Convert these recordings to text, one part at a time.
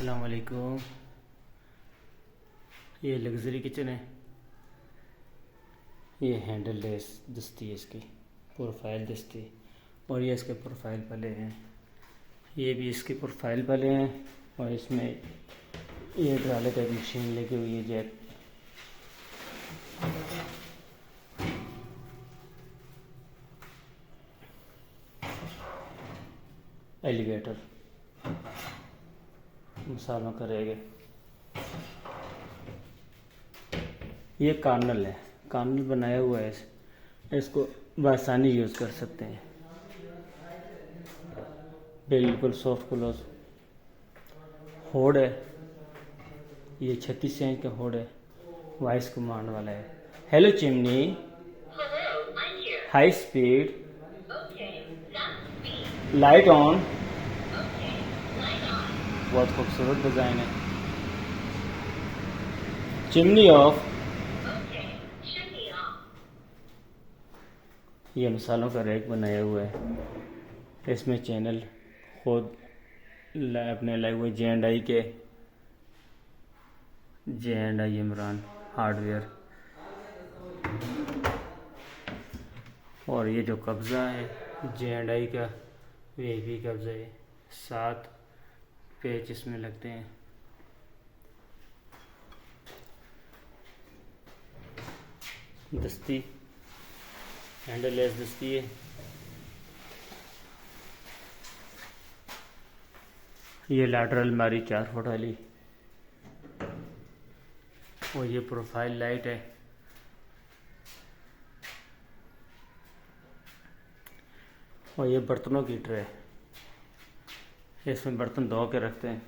अस्सलाम वालेकुम। ये लग्जरी किचन है। ये हैंडल लेस दस्ती है, इसकी प्रोफाइल दस्ती, और ये इसके प्रोफाइल पले हैं। ये भी इसके प्रोफाइल पले हैं, और इसमें ये डाले का मशीन लगी हुई है, जैक। एलिवेटर मसालों का रहेगा। ये कार्नल है, कार्नल बनाया हुआ है, इसको बआसानी यूज़ कर सकते हैं। बिल्कुल सॉफ्ट क्लोज होड है। ये 36 इंच का होड है, वॉइस कमांड वाला है। Hello chimney, high speed, light on. बहुत खूबसूरत डिज़ाइन है। Chimney of. ये मसालों का रैक बनाया हुआ है, इसमें चैनल खुद अपने लगे हुए J&I के, J&I इमरान हार्डवेयर। और ये जो कब्ज़ा है J&I का, VIP कब्ज़ा है। 7 पेच इसमें लगते हैं। दस्ती, हैंडल लेस दस्ती है। ये लैटरल अलमारी 4 फुट वाली, और ये प्रोफाइल लाइट है। और ये बर्तनों की ट्रे, इसमें बर्तन धो के रखते हैं।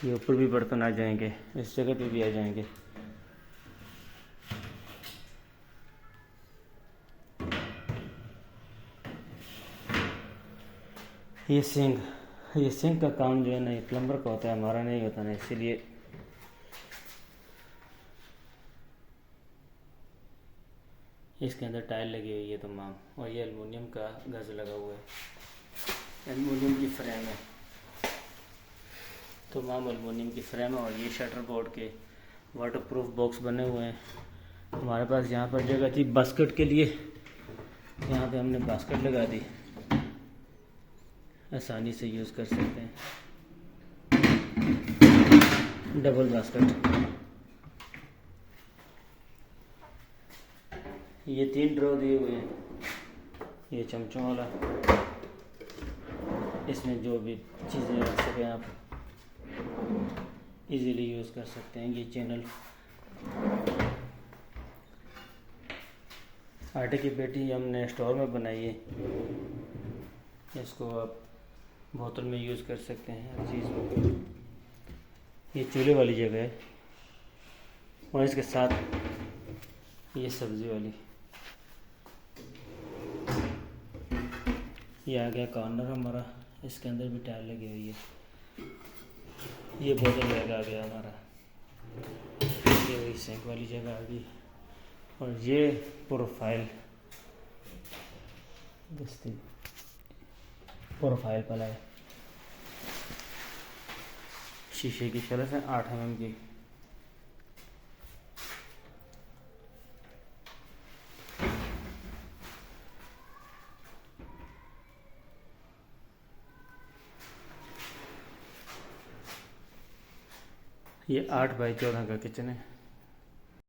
ये ऊपर भी बर्तन आ जाएंगे, इस जगह पे भी आ जाएंगे। ये सिंक का काम जो है ना, ये प्लम्बर का होता है, हमारा नहीं होता ना, इसीलिए इसके अंदर टाइल लगी हुई है तमाम। और ये एलुमिनियम का गज लगा हुआ है, एलुमिनियम की फ्रेम है, तमाम एलुमिनियम की फ्रेम है। और ये शटर बोर्ड के वाटरप्रूफ बॉक्स बने हुए हैं। हमारे पास यहाँ पर जगह थी बास्केट के लिए, यहाँ पे हमने बास्केट लगा दी, आसानी से यूज़ कर सकते हैं। Double basket. ये 3 ड्रॉ दिए हुए हैं। ये चमचों वाला, इसमें जो भी चीज़ें रख सकें आप, इजीली यूज़ कर सकते हैं। ये चैनल, आटे की पेटी हमने स्टोर में बनाई है, इसको आप बोतल में यूज़ कर सकते हैं हर चीज़ में। ये चूल्हे वाली जगह है, और इसके साथ ये सब्ज़ी वाली। ये आ गया कॉर्नर हमारा, इसके अंदर भी टाइल लगी हुई है। ये बोतल बैग आ गया हमारा, ये वही सिंक वाली जगह आ गई। और ये प्रोफाइल दस्ती, प्रोफाइल पला है, शीशे की शेल्फ है 8 mm की। ये 8 बाई 14 का किचन है।